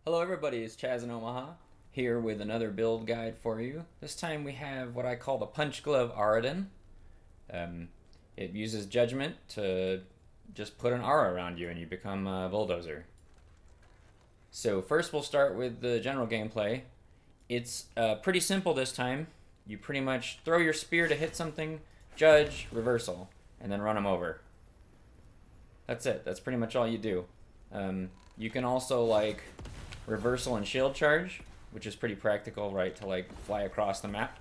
Hello everybody, it's Chaz in Omaha, here with another build guide for you. This time we have what I call the Punch Glove Auradin. It uses Judgement to just put an aura around you and you become a bulldozer. So first we'll start with the general gameplay. It's pretty simple this time. You pretty much throw your spear to hit something, judge, reversal, and then run them over. That's it, that's pretty much all you do. You can also like reversal and shield charge, which is pretty practical, right, to like fly across the map.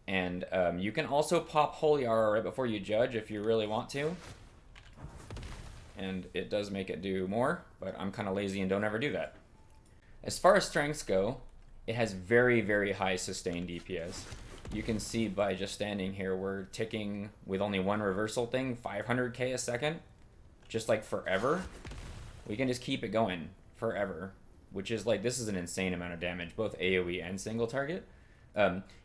And you can also pop Holy Aura right before you judge if you really want to. And it does make it do more, but I'm kind of lazy and don't ever do that. As far as strengths go, it has very, very high sustained DPS. You can see by just standing here, we're ticking with only one reversal thing, 500k a second, just like forever. We can just keep it going forever, which is like, this is an insane amount of damage, both AoE and single target.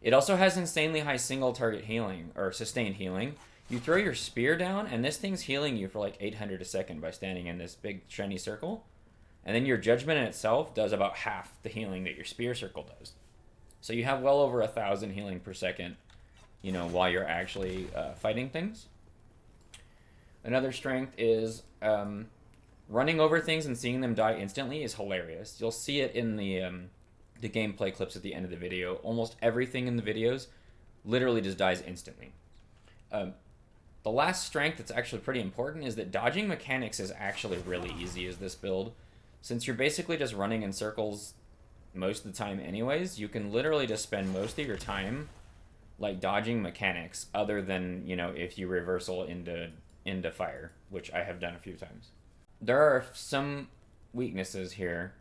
It also has insanely high single target healing, or sustained healing. You throw your spear down, and this thing's healing you for like 800 a second by standing in this big shiny circle. And then your Judgment in itself does about half the healing that your spear circle does. So you have well over 1,000 healing per second, you know, while you're actually fighting things. Another strength is running over things and seeing them die instantly is hilarious. You'll see it in the gameplay clips at the end of the video. Almost everything in the videos literally just dies instantly. The last strength that's actually pretty important is that dodging mechanics is actually really easy as this build. Since you're basically just running in circles most of the time anyways, you can literally just spend most of your time like dodging mechanics, other than, you know, if you reversal into fire, which I have done a few times. There are some weaknesses here.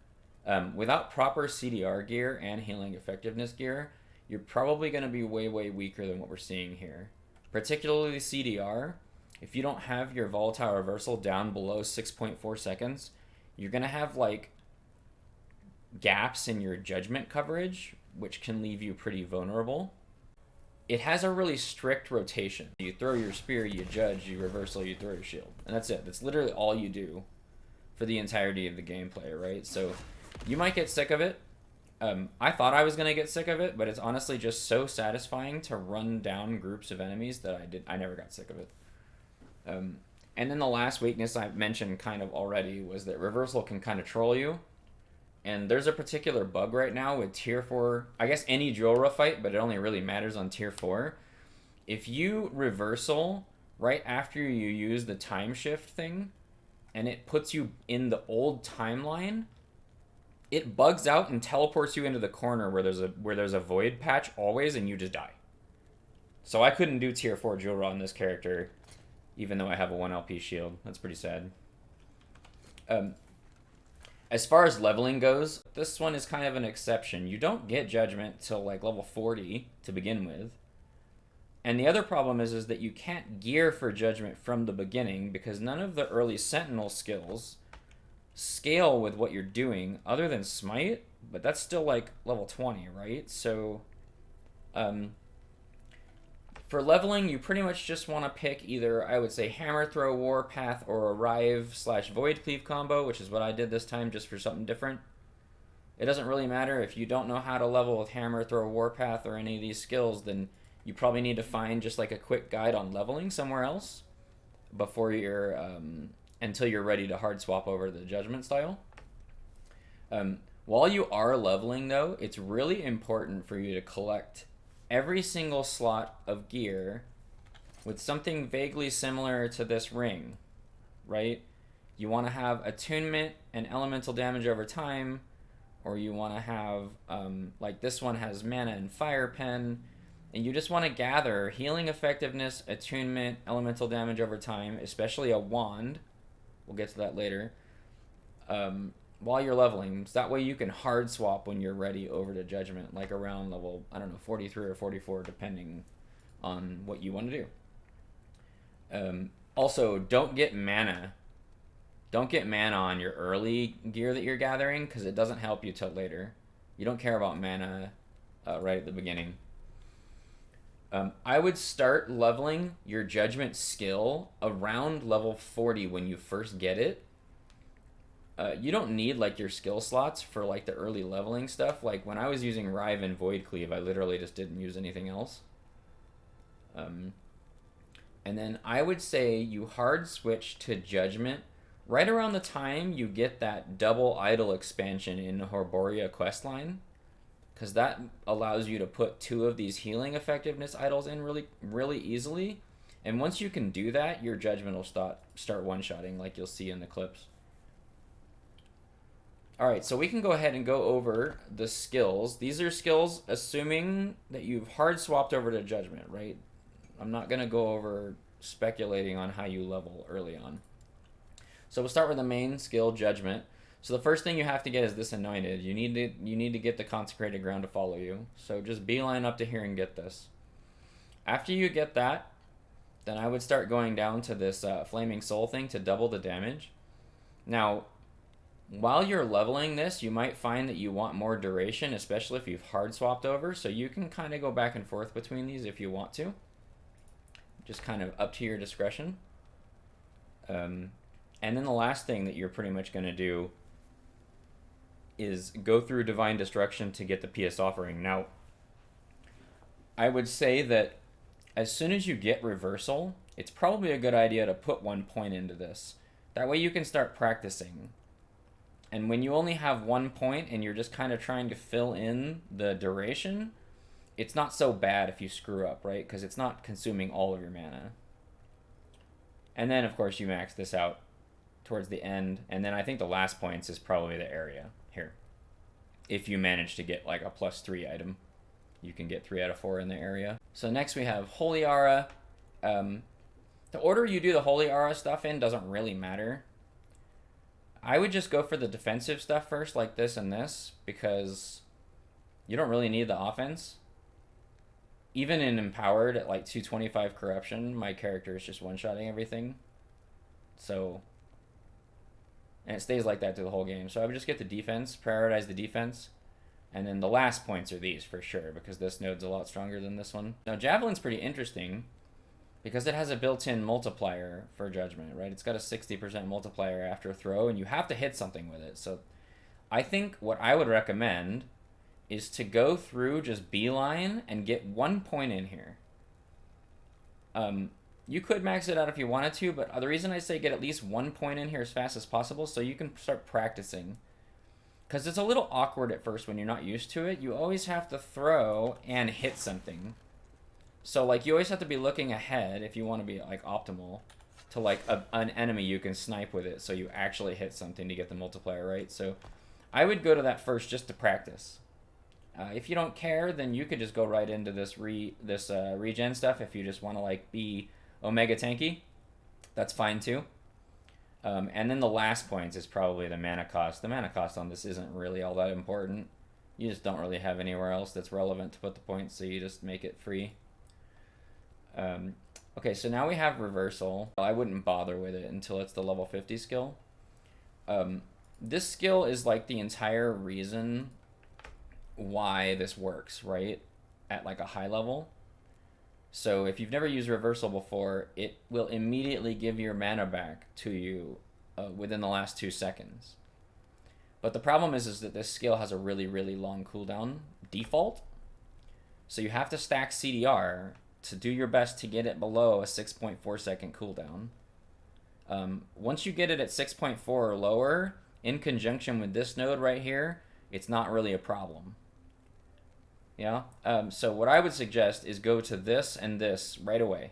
Without proper CDR gear and healing effectiveness gear, you're probably going to be way, way weaker than what we're seeing here. Particularly CDR, if you don't have your Volatile Reversal down below 6.4 seconds, you're going to have like gaps in your Judgment coverage, which can leave you pretty vulnerable. It has a really strict rotation. You throw your spear, you judge, you reversal, you throw your shield. And that's it. That's literally all you do for the entirety of the gameplay, right? So you might get sick of it. I thought I was going to get sick of it, but it's honestly just so satisfying to run down groups of enemies that I never got sick of it. And then the last weakness I mentioned kind of already was that reversal can kind of troll you. And there's a particular bug right now with tier 4, I guess any Jorah fight, but it only really matters on tier 4. If you reversal right after you use the time shift thing, and it puts you in the old timeline, it bugs out and teleports you into the corner where there's a void patch always, and you just die. So I couldn't do tier 4 Jorah on this character, even though I have a 1 LP shield. That's pretty sad. As far as leveling goes, this one is kind of an exception. You don't get Judgment till like level 40 to begin with. And the other problem is that you can't gear for Judgment from the beginning because none of the early Sentinel skills scale with what you're doing other than Smite, but that's still like level 20, right? So for leveling, you pretty much just want to pick either, I would say, Hammer Throw Warpath or a Rahyeh/Void Cleave combo, which is what I did this time just for something different. It doesn't really matter if you don't know how to level with Hammer Throw Warpath or any of these skills, then you probably need to find just like a quick guide on leveling somewhere else before you're, until you're ready to hard swap over to the Judgment style. While you are leveling though, it's really important for you to collect every single slot of gear with something vaguely similar to this ring, right? You want to have attunement and elemental damage over time, or you want to have, like this one has mana and fire pen, and you just want to gather healing effectiveness, attunement, elemental damage over time, especially a wand. We'll get to that later. While you're leveling, so that way you can hard swap when you're ready over to Judgment, like around level, I don't know, 43 or 44, depending on what you want to do. Also, don't get mana. Don't get mana on your early gear that you're gathering, because it doesn't help you till later. You don't care about mana right at the beginning. I would start leveling your Judgment skill around level 40 when you first get it. You don't need like your skill slots for like the early leveling stuff. Like when I was using Rahyeh and Void Cleave, I literally just didn't use anything else. And then I would say you hard switch to Judgment right around the time you get that double idol expansion in Horboria questline, because that allows you to put 2 of these healing effectiveness idols in really easily. And once you can do that, your Judgment will start one-shotting, like you'll see in the clips. Alright, so we can go ahead and go over the skills. These are skills assuming that you've hard swapped over to Judgment, right? I'm not going to go over speculating on how you level early on. So we'll start with the main skill, Judgment. So the first thing you have to get is this Anointed. You need to get the Consecrated Ground to follow you. So just beeline up to here and get this. After you get that, then I would start going down to this Flaming Soul thing to double the damage. Now, while you're leveling this, you might find that you want more duration, especially if you've hard swapped over. So you can kind of go back and forth between these if you want to. Just kind of up to your discretion. And then the last thing that you're pretty much going to do is go through Divine Destruction to get the PS Offering. Now, I would say that as soon as you get Reversal, it's probably a good idea to put 1 point into this. That way you can start practicing. And when you only have 1 point and you're just kind of trying to fill in the duration, it's not so bad if you screw up, right? Because it's not consuming all of your mana. And then, of course, you max this out towards the end. And then I think the last points is probably the area here. If you manage to get like a +3 item, you can get 3 out of 4 in the area. So next we have Holy Aura. The order you do the Holy Aura stuff in doesn't really matter. I would just go for the defensive stuff first, like this and this, because you don't really need the offense. Even in Empowered at like 225 Corruption, my character is just one-shotting everything. So, and it stays like that through the whole game. So I would just get the defense, prioritize the defense, and then the last points are these for sure, because this node's a lot stronger than this one. Now Javelin's pretty interesting, because it has a built-in multiplier for Judgment, right? It's got a 60% multiplier after a throw, and you have to hit something with it. So I think what I would recommend is to go through just beeline and get 1 point in here. You could max it out if you wanted to, but the reason I say get at least 1 point in here as fast as possible so you can start practicing. Because it's a little awkward at first when you're not used to it. You always have to throw and hit something. So, like, you always have to be looking ahead if you want to be, like, optimal to, like, an enemy you can snipe with it so you actually hit something to get the multiplier, right? So, I would go to that first just to practice. If you don't care, then you could just go right into this regen stuff if you just want to, like, be Omega tanky. That's fine, too. And then the last points is probably the mana cost. The mana cost on this isn't really all that important. You just don't really have anywhere else that's relevant to put the points, so you just make it free. Okay, so now we have Reversal. I wouldn't bother with it until it's the level 50 skill. This skill is like the entire reason why this works, right? At like a high level. So if you've never used Reversal before, it will immediately give your mana back to you within the last 2 seconds. But the problem is that this skill has a really, really long cooldown default. So you have to stack CDR to do your best to get it below a 6.4 second cooldown. Once you get it at 6.4 or lower, in conjunction with this node right here, it's not really a problem. Yeah. So what I would suggest is go to this and this right away.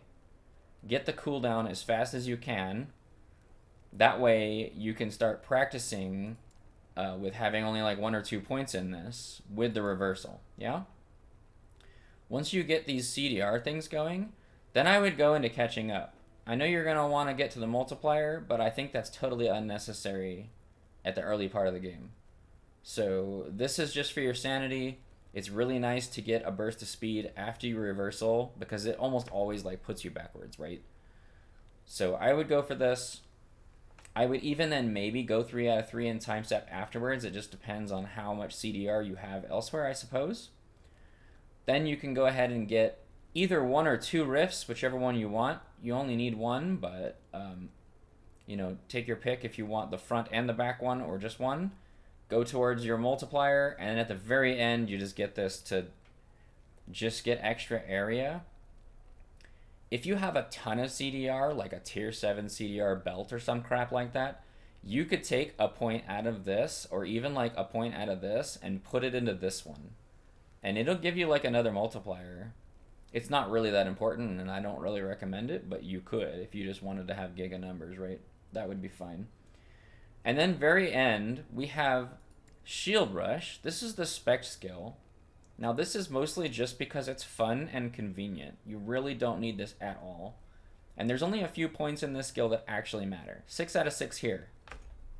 Get the cooldown as fast as you can. That way you can start practicing with having only like 1 or 2 points in this with the Reversal. Yeah. Once you get these CDR things going, then I would go into catching up. I know you're going to want to get to the multiplier, but I think that's totally unnecessary at the early part of the game. So this is just for your sanity. It's really nice to get a burst of speed after you Reversal, because it almost always like puts you backwards, right? So I would go for this. I would even then maybe go 3 out of 3 in time step afterwards. It just depends on how much CDR you have elsewhere, I suppose. Then you can go ahead and get either 1 or 2 rifts, whichever one you want. You only need 1, but You know, take your pick if you want the front and the back one or just one. Go towards your multiplier, and at the very end, you just get this to just get extra area. If you have a ton of CDR, like a tier 7 CDR belt or some crap like that, you could take a point out of this, or even like a point out of this, and put it into this one. And it'll give you like another multiplier. It's not really that important, and I don't really recommend it, but you could if you just wanted to have giga numbers, right? That would be fine. And then very end, we have Shield Rush. This is the spec skill. Now this is mostly just because it's fun and convenient. You really don't need this at all. And there's only a few points in this skill that actually matter. 6 out of 6 here.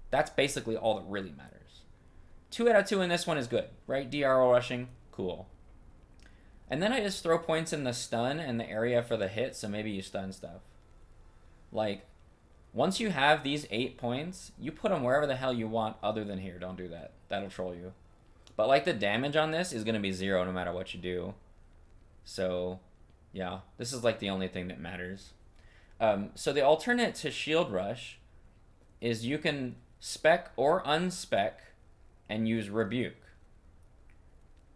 That's basically all that really matters. 2 out of 2 in this one is good, right? DRL rushing, cool. And then I just throw points in the stun and the area for the hit, so maybe you stun stuff. Like, once you have these 8 points, you put them wherever the hell you want other than here. Don't do that. That'll troll you. But, like, the damage on this is going to be 0 no matter what you do. So, yeah. This is, like, the only thing that matters. So the alternate to Shield Rush is you can spec or unspec and use Rebuke.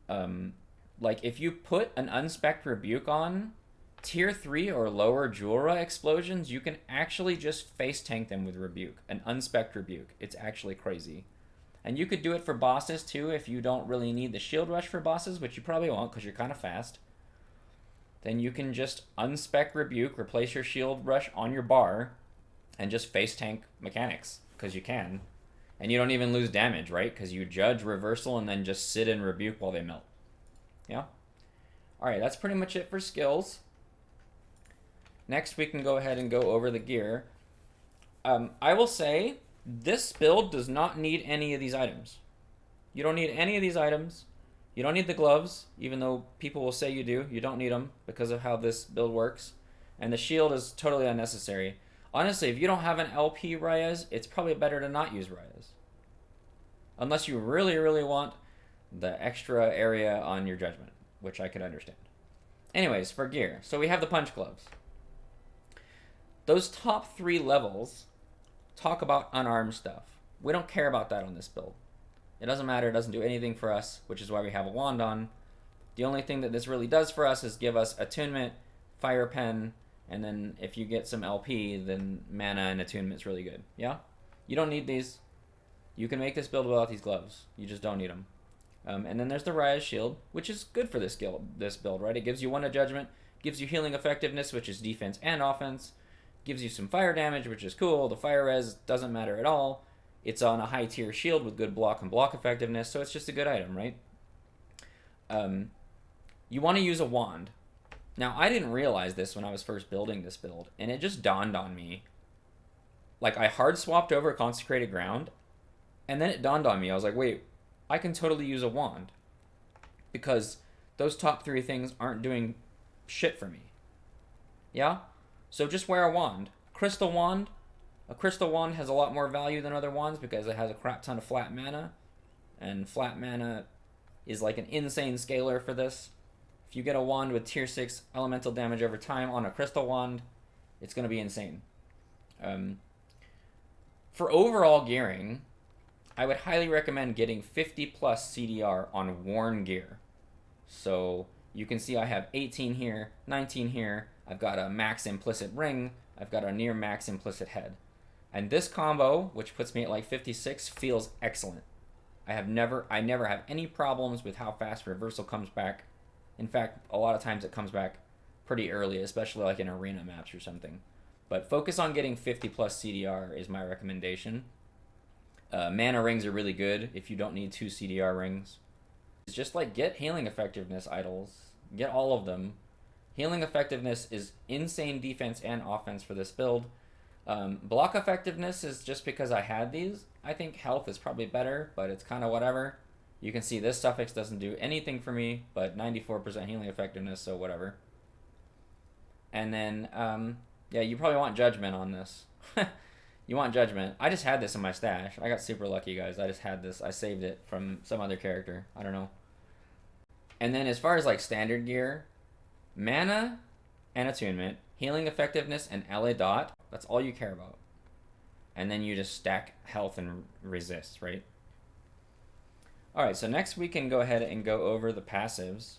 Like, if you put an unspec Rebuke on, tier 3 or lower Jura explosions, you can actually just face tank them with Rebuke. An unspec Rebuke. It's actually crazy. And you could do it for bosses too if you don't really need the shield rush for bosses, which you probably won't because you're kind of fast. Then you can just unspec Rebuke, replace your shield rush on your bar, and just face tank mechanics because you can. And you don't even lose damage, right? Because you judge reversal and then just sit in Rebuke while they melt. Yeah? Alright, that's pretty much it for skills. Next, we can go ahead and go over the gear. I will say, this build does not need any of these items. You don't need any of these items. You don't need the gloves, even though people will say you do. You don't need them because of how this build works. And the shield is totally unnecessary. Honestly, if you don't have an LP Rahyeh, it's probably better to not use Rahyeh. Unless you really, really want the extra area on your Judgement, which I could understand. Anyways, for gear. So we have the punch gloves. Those top 3 levels talk about unarmed stuff. We don't care about that on this build. It doesn't matter. It doesn't do anything for us, which is why we have a wand on. The only thing that this really does for us is give us attunement, fire pen, and then if you get some LP, then mana and attunement's really good. Yeah? You don't need these. You can make this build without these gloves. You just don't need them. And then there's the Rahyeh shield, which is good for this build, right? It gives you 1 of Judgment, gives you healing effectiveness, which is defense and offense, gives you some fire damage, which is cool. The fire res doesn't matter at all. It's on a high tier shield with good block and block effectiveness, so it's just a good item, right? You want to use a wand. Now, I didn't realize this when I was first building this build, and it just dawned on me. Like, I hard swapped over Consecrated Ground, and then it dawned on me. I was like, wait, I can totally use a wand. Because those top 3 things aren't doing shit for me. Yeah? So just wear a wand. Crystal wand. A crystal wand has a lot more value than other wands because it has a crap ton of flat mana. And flat mana is like an insane scaler for this. If you get a wand with tier 6 elemental damage over time on a crystal wand, it's going to be insane. For overall gearing, I would highly recommend getting 50 plus CDR on worn gear. So you can see I have 18 here, 19 here. I've got a max implicit ring. I've got a near max implicit head. And this combo, which puts me at like 56, feels excellent. I never have any problems with how fast reversal comes back. In fact, a lot of times it comes back pretty early, especially like in arena maps or something. But focus on getting 50 plus CDR is my recommendation. Mana rings are really good if you don't need 2 CDR rings. It's just like get healing effectiveness idols. Get all of them. Healing effectiveness is insane defense and offense for this build. Block effectiveness is just because I had these. I think health is probably better, but it's kind of whatever. You can see this suffix doesn't do anything for me, but 94% healing effectiveness, so whatever. And then, yeah, you probably want Judgment on this. You want Judgment. I just had this in my stash. I got super lucky, guys. I just had this. I saved it from some other character. I don't know. And then as far as like standard gear, mana and attunement, healing effectiveness, and LA dot, that's all you care about. and then you just stack health and resist, right? Alright, so next we can go ahead and go over the passives.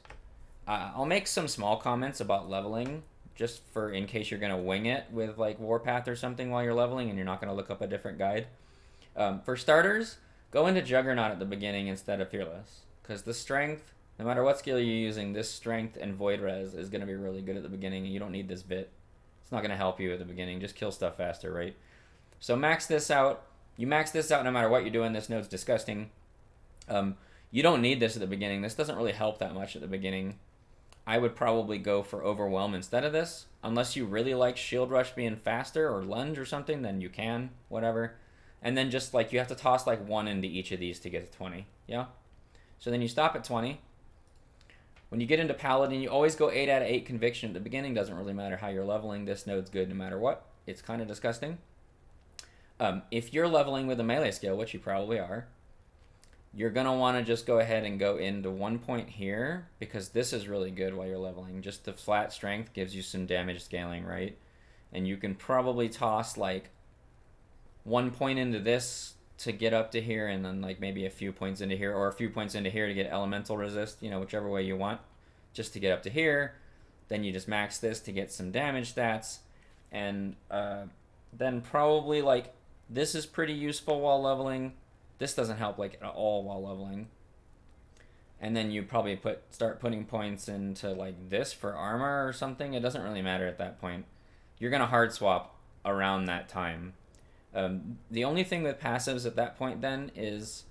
I'll make some small comments about leveling, just for in case you're going to wing it with like Warpath or something while you're leveling and you're not going to look up a different guide. For starters, go into Juggernaut at the beginning instead of Fearless, because the strength, no matter what skill you're using, this strength and Void Res is going to be really good at the beginning, and you don't need this bit. It's not going to help you at the beginning. Just kill stuff faster, right? So max this out. You max this out no matter what you're doing. This node's disgusting. You don't need this at the beginning. This doesn't really help that much at the beginning. I would probably go for Overwhelm instead of this. Unless you really like Shield Rush being faster or Lunge or something, then you can. Whatever. And then just like you have to toss like 1 into each of these to get to 20. Yeah? So then you stop at 20. When you get into Paladin, you always go 8 out of 8 Conviction at the beginning. Doesn't really matter how you're leveling. This node's good no matter what. It's kind of disgusting. If you're leveling with a melee skill, which you probably are, you're going to want to just go ahead and go into 1 point here, because this is really good while you're leveling. Just the flat strength gives you some damage scaling, right? And you can probably toss like 1 point into this to get up to here, and then like maybe a few points into here, or a few points into here to get elemental resist, you know, whichever way you want, just to get up to here. Then you just max this to get some damage stats, and then probably like this is pretty useful while leveling. This doesn't help like at all while leveling. And then you probably start putting points into like this for armor or something. It doesn't really matter at that point. You're gonna hard swap around that time. The only thing with passives at that point then is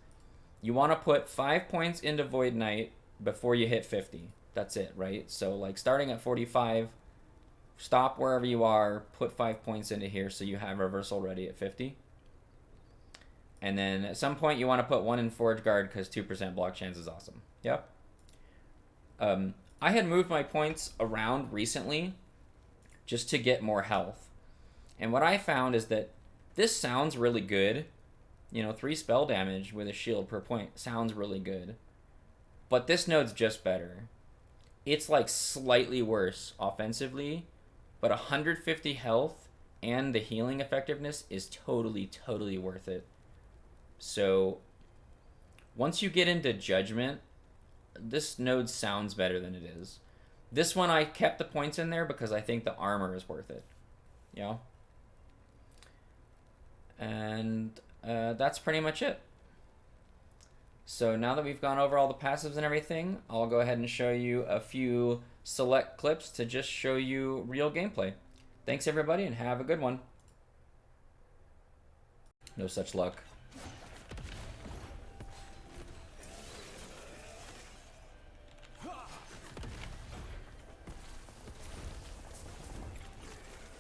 you want to put 5 points into Void Knight before you hit 50. That's it, right? So like starting at 45, stop wherever you are, put 5 points into here so you have reversal ready at 50. And then at some point you want to put 1 in Forge Guard because 2% block chance is awesome. Yep. I had moved my points around recently just to get more health. And what I found is that this sounds really good. You know, 3 spell damage with a shield per point sounds really good. But this node's just better. It's like slightly worse offensively, but 150 health and the healing effectiveness is totally, totally worth it. So once you get into Judgment, this node sounds better than it is. This one I kept the points in there because I think the armor is worth it. You know? And that's pretty much it. So now that we've gone over all the passives and everything, I'll go ahead and show you a few select clips to just show you real gameplay. Thanks everybody and have a good one. No such luck.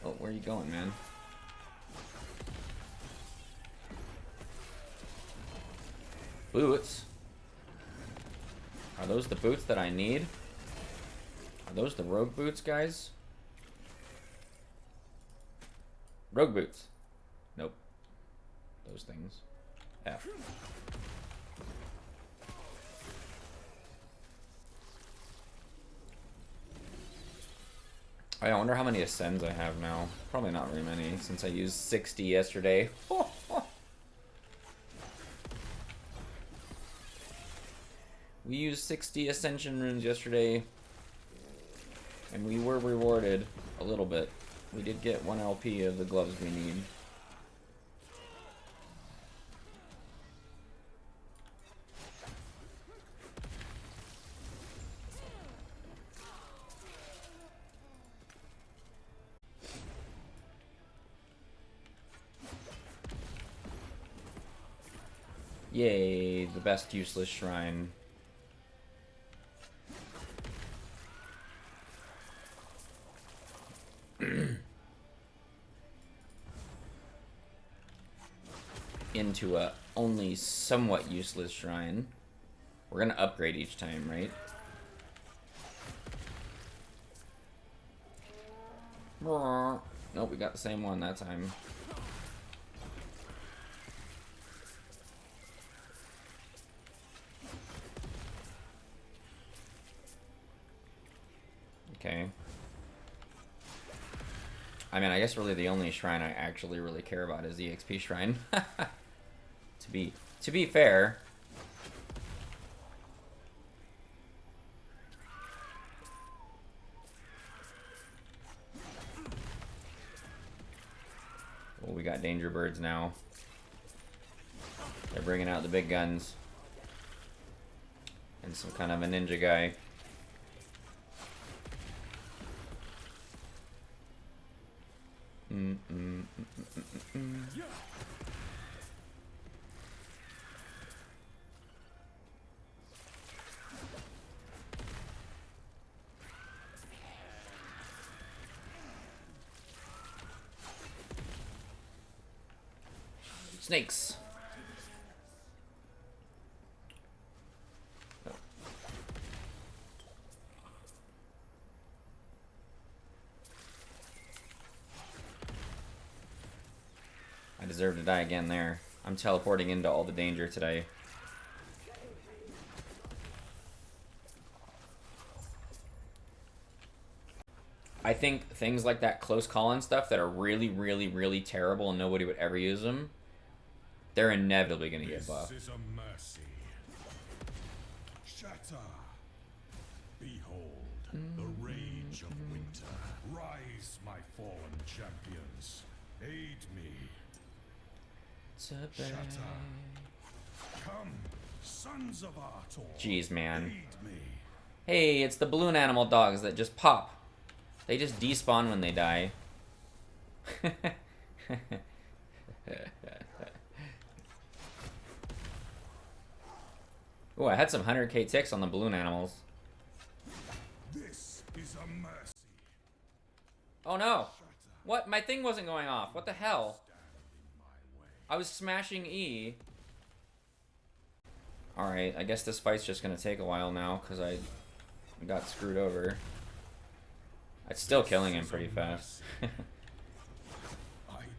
Oh, where are you going, man? Boots? Are those the boots that I need? Are those the rogue boots, guys? Rogue boots. Nope. Those things. F. I wonder how many ascends I have now. Probably not very many, since I used 60 yesterday. We used 60 ascension runes yesterday, and we were rewarded a little bit. We did get 1 LP of the gloves we need. Yay, the best useless shrine. Into a only somewhat useless shrine. We're gonna upgrade each time, right? Nope, we got the same one that time. Okay. I mean, I guess really the only shrine I actually really care about is the EXP shrine. To be fair. Well, we got danger birds now. They're bringing out the big guns. And some kind of a ninja guy. Snakes. I deserve to die again there. I'm teleporting into all the danger today. I think things like that close call and stuff that are really, really, really terrible and nobody would ever use them, they're inevitably going to get buffed. This is a mercy. Shatter. Behold the rage of winter. Rise, my fallen champions. Aid me. Shatter. Come, sons of Artor. Jeez, man. Aid me. Hey, it's the balloon animal dogs that just pop. They just despawn when they die. Ooh, I had some 100k ticks on the balloon animals. This is a mercy. Oh no! What? My thing wasn't going off. What the hell? I was smashing E. Alright, I guess this fight's just gonna take a while now because I got screwed over. It's still killing him pretty fast.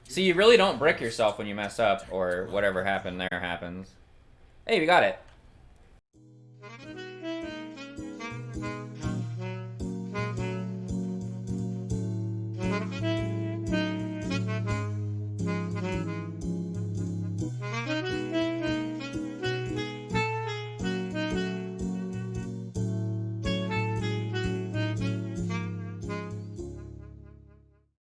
See, you really don't brick yourself when you mess up or whatever happened there happens. Hey, we got it.